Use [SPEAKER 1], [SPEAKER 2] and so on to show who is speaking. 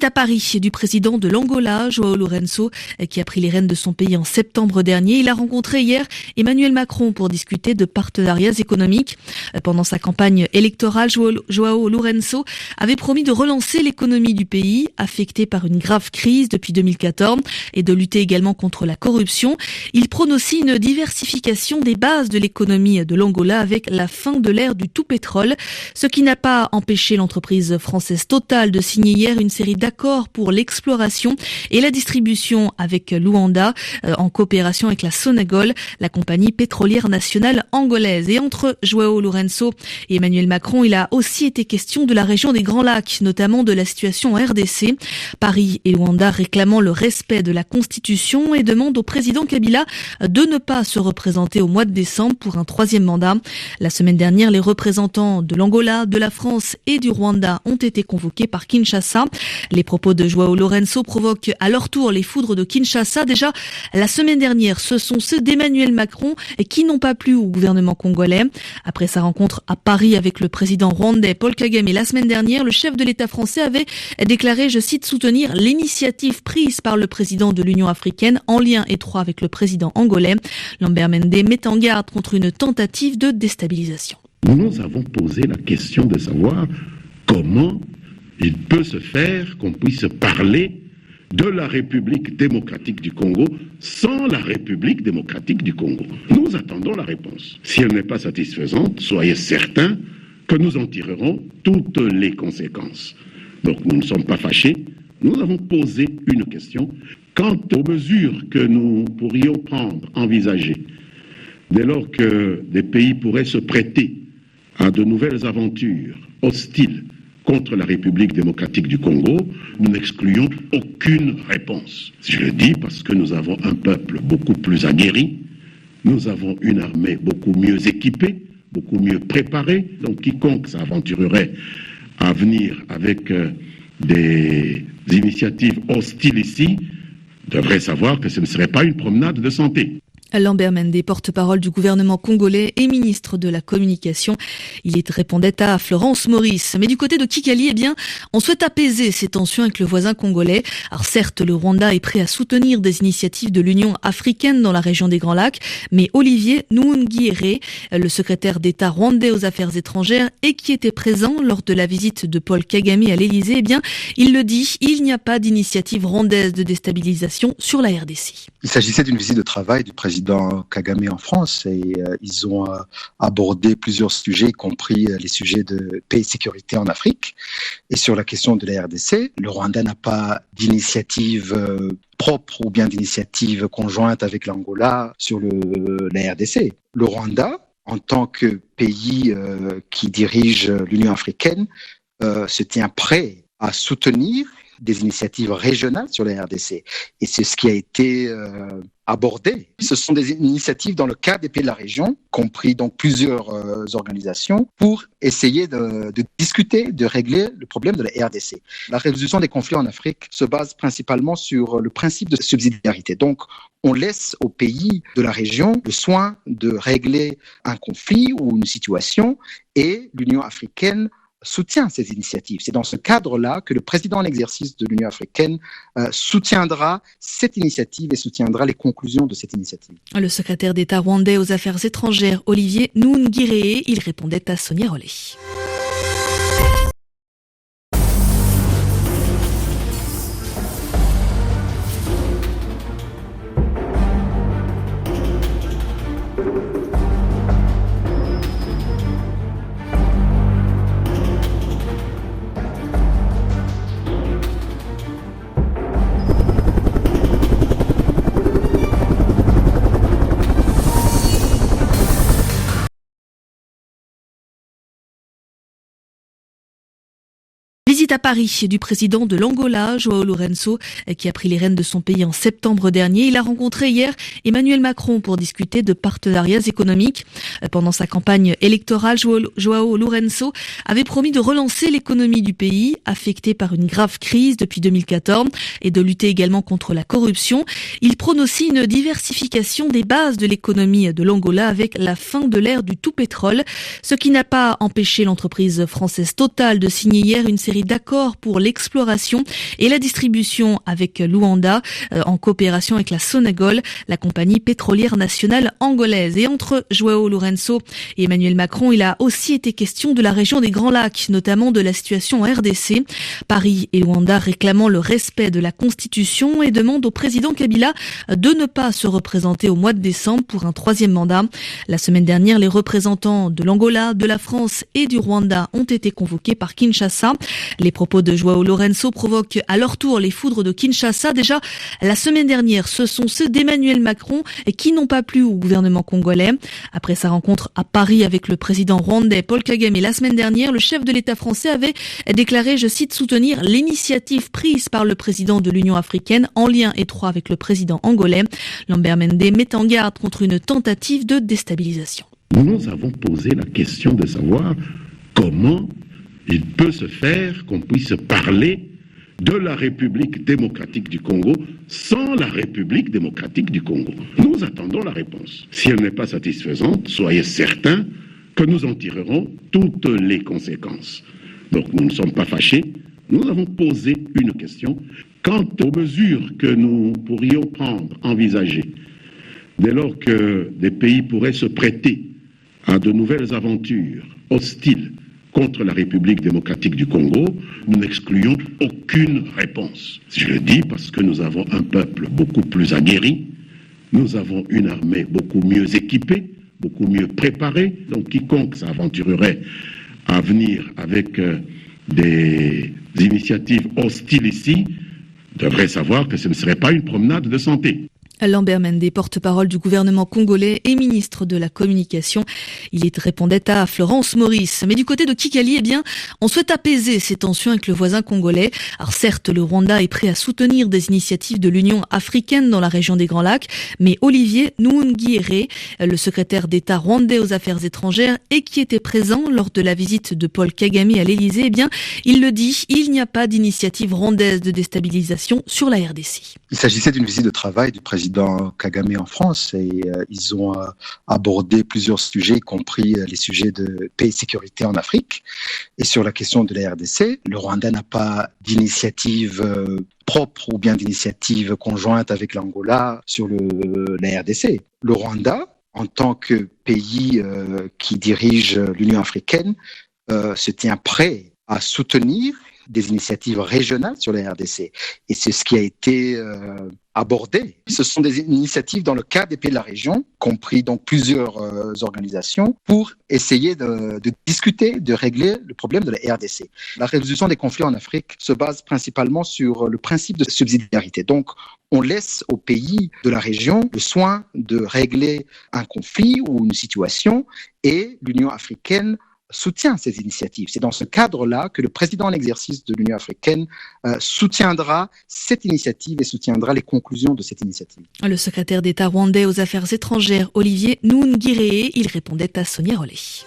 [SPEAKER 1] Visite à Paris du président de l'Angola, João Lourenço, qui a pris les rênes de son pays en septembre dernier. Il a rencontré hier Emmanuel Macron pour discuter de partenariats économiques. Pendant sa campagne électorale, João Lourenço avait promis de relancer l'économie du pays, affectée par une grave crise depuis 2014, et de lutter également contre la corruption. Il prône aussi une diversification des bases de l'économie de l'Angola avec la fin de l'ère du tout pétrole, ce qui n'a pas empêché l'entreprise française Total de signer hier une série d'accords pour l'exploration et la distribution avec Luanda, en coopération avec la Sonangol, la compagnie pétrolière nationale angolaise. Et entre João Lourenço et Emmanuel Macron, il a aussi été question de la région des Grands Lacs, notamment de la situation en RDC. Paris et Luanda réclamant le respect de la Constitution et demandent au président Kabila de ne pas se représenter au mois de décembre pour un troisième mandat. La semaine dernière, les représentants de l'Angola, de la France et du Rwanda ont été convoqués par Kinshasa. Les propos de João Lourenço provoquent à leur tour les foudres de Kinshasa. Déjà, la semaine dernière, ce sont ceux d'Emmanuel Macron qui n'ont pas plu au gouvernement congolais. Après sa rencontre à Paris avec le président rwandais Paul Kagame la semaine dernière, le chef de l'État français avait déclaré, je cite, soutenir l'initiative prise par le président de l'Union africaine en lien étroit avec le président angolais. Lambert Mende met en garde contre une tentative de déstabilisation.
[SPEAKER 2] Nous avons posé la question de savoir comment il peut se faire qu'on puisse parler de la République démocratique du Congo sans la République démocratique du Congo. Nous attendons la réponse. Si elle n'est pas satisfaisante, soyez certains que nous en tirerons toutes les conséquences. Donc nous ne sommes pas fâchés, nous avons posé une question. Quant aux mesures que nous pourrions prendre, envisager, dès lors que des pays pourraient se prêter à de nouvelles aventures hostiles contre la République démocratique du Congo, nous n'excluons aucune réponse. Je le dis parce que nous avons un peuple beaucoup plus aguerri, nous avons une armée beaucoup mieux équipée, beaucoup mieux préparée, donc quiconque s'aventurerait à venir avec des initiatives hostiles ici devrait savoir que ce ne serait pas une promenade de santé.
[SPEAKER 1] Lambert Mende, porte-parole du gouvernement congolais et ministre de la Communication. Il y répondait à Florence Maurice. Mais du côté de Kigali, on souhaite apaiser ces tensions avec le voisin congolais. Alors certes, le Rwanda est prêt à soutenir des initiatives de l'Union africaine dans la région des Grands Lacs, mais Olivier Nduhungirehe, le secrétaire d'État rwandais aux affaires étrangères et qui était présent lors de la visite de Paul Kagame à l'Élysée, il le dit, il n'y a pas d'initiative rwandaise de déstabilisation sur la RDC.
[SPEAKER 3] Il s'agissait d'une visite de travail du président Kagame en France et ils ont abordé plusieurs sujets, y compris les sujets de paix et sécurité en Afrique. Et sur la question de la RDC, le Rwanda n'a pas d'initiative propre ou bien d'initiative conjointe avec l'Angola sur la RDC. Le Rwanda, en tant que pays qui dirige l'Union africaine, se tient prêt à soutenir des initiatives régionales sur la RDC. Et c'est ce qui a été abordé. Ce sont des initiatives dans le cadre des pays de la région, compris donc plusieurs organisations, pour essayer de discuter, de régler le problème de la RDC. La résolution des conflits en Afrique se base principalement sur le principe de subsidiarité. Donc, on laisse aux pays de la région le soin de régler un conflit ou une situation et l'Union africaine soutient ces initiatives. C'est dans ce cadre-là que le président en exercice de l'Union africaine soutiendra cette initiative et soutiendra les conclusions de cette initiative.
[SPEAKER 1] Le secrétaire d'État rwandais aux affaires étrangères, Olivier Nduhungirehe, il répondait à Sonia Rollet. Visite à Paris du président de l'Angola, João Lourenço, qui a pris les rênes de son pays en septembre dernier. Il a rencontré hier Emmanuel Macron pour discuter de partenariats économiques. Pendant sa campagne électorale, João Lourenço avait promis de relancer l'économie du pays, affectée par une grave crise depuis 2014, et de lutter également contre la corruption. Il prône aussi une diversification des bases de l'économie de l'Angola avec la fin de l'ère du tout pétrole, ce qui n'a pas empêché l'entreprise française Total de signer hier une série d'accords accords pour l'exploration et la distribution avec Luanda, en coopération avec la Sonangol, la compagnie pétrolière nationale angolaise. Et entre João Lourenço et Emmanuel Macron, il a aussi été question de la région des Grands Lacs, notamment de la situation en RDC. Paris et Luanda réclamant le respect de la Constitution et demandent au président Kabila de ne pas se représenter au mois de décembre pour un 3e mandat. La semaine dernière, les représentants de l'Angola, de la France et du Rwanda ont été convoqués par Kinshasa. Les propos de João Lourenço provoquent à leur tour les foudres de Kinshasa. Déjà, la semaine dernière, ce sont ceux d'Emmanuel Macron qui n'ont pas plu au gouvernement congolais. Après sa rencontre à Paris avec le président rwandais Paul Kagame la semaine dernière, le chef de l'État français avait déclaré, je cite, soutenir l'initiative prise par le président de l'Union africaine en lien étroit avec le président angolais. Lambert Mende met en garde contre une tentative de déstabilisation.
[SPEAKER 2] Nous avons posé la question de savoir comment il peut se faire qu'on puisse parler de la République démocratique du Congo sans la République démocratique du Congo. Nous attendons la réponse. Si elle n'est pas satisfaisante, soyez certains que nous en tirerons toutes les conséquences. Donc nous ne sommes pas fâchés, nous avons posé une question. Quant aux mesures que nous pourrions prendre, envisager, dès lors que des pays pourraient se prêter à de nouvelles aventures hostiles contre la République démocratique du Congo, nous n'excluons aucune réponse. Je le dis parce que nous avons un peuple beaucoup plus aguerri, nous avons une armée beaucoup mieux équipée, beaucoup mieux préparée, donc quiconque s'aventurerait à venir avec des initiatives hostiles ici devrait savoir que ce ne serait pas une promenade de santé.
[SPEAKER 1] Lambert Mende, porte-parole du gouvernement congolais et ministre de la Communication. Il y répondait à Florence Maurice. Mais du côté de Kigali, on souhaite apaiser ces tensions avec le voisin congolais. Alors certes, le Rwanda est prêt à soutenir des initiatives de l'Union africaine dans la région des Grands Lacs, mais Olivier Nduhungirehe, le secrétaire d'État rwandais aux Affaires étrangères et qui était présent lors de la visite de Paul Kagame à l'Élysée, il le dit, il n'y a pas d'initiative rwandaise de déstabilisation sur la RDC.
[SPEAKER 3] Il s'agissait d'une visite de travail du président Kagame en France et ils ont abordé plusieurs sujets, y compris les sujets de paix et sécurité en Afrique. Et sur la question de la RDC, le Rwanda n'a pas d'initiative propre ou bien d'initiative conjointe avec l'Angola sur la RDC. Le Rwanda, en tant que pays qui dirige l'Union africaine, se tient prêt à soutenir des initiatives régionales sur la RDC. Et c'est ce qui a été abordé. Ce sont des initiatives dans le cadre des pays de la région, compris donc plusieurs organisations, pour essayer de discuter, de régler le problème de la RDC. La résolution des conflits en Afrique se base principalement sur le principe de subsidiarité. Donc, on laisse aux pays de la région le soin de régler un conflit ou une situation et l'Union africaine soutient ces initiatives. C'est dans ce cadre-là que le président en exercice de l'Union africaine soutiendra cette initiative et soutiendra les conclusions de cette initiative.
[SPEAKER 1] Le secrétaire d'État rwandais aux Affaires étrangères, Olivier Nduhungirehe, il répondait à Sonia Rollet.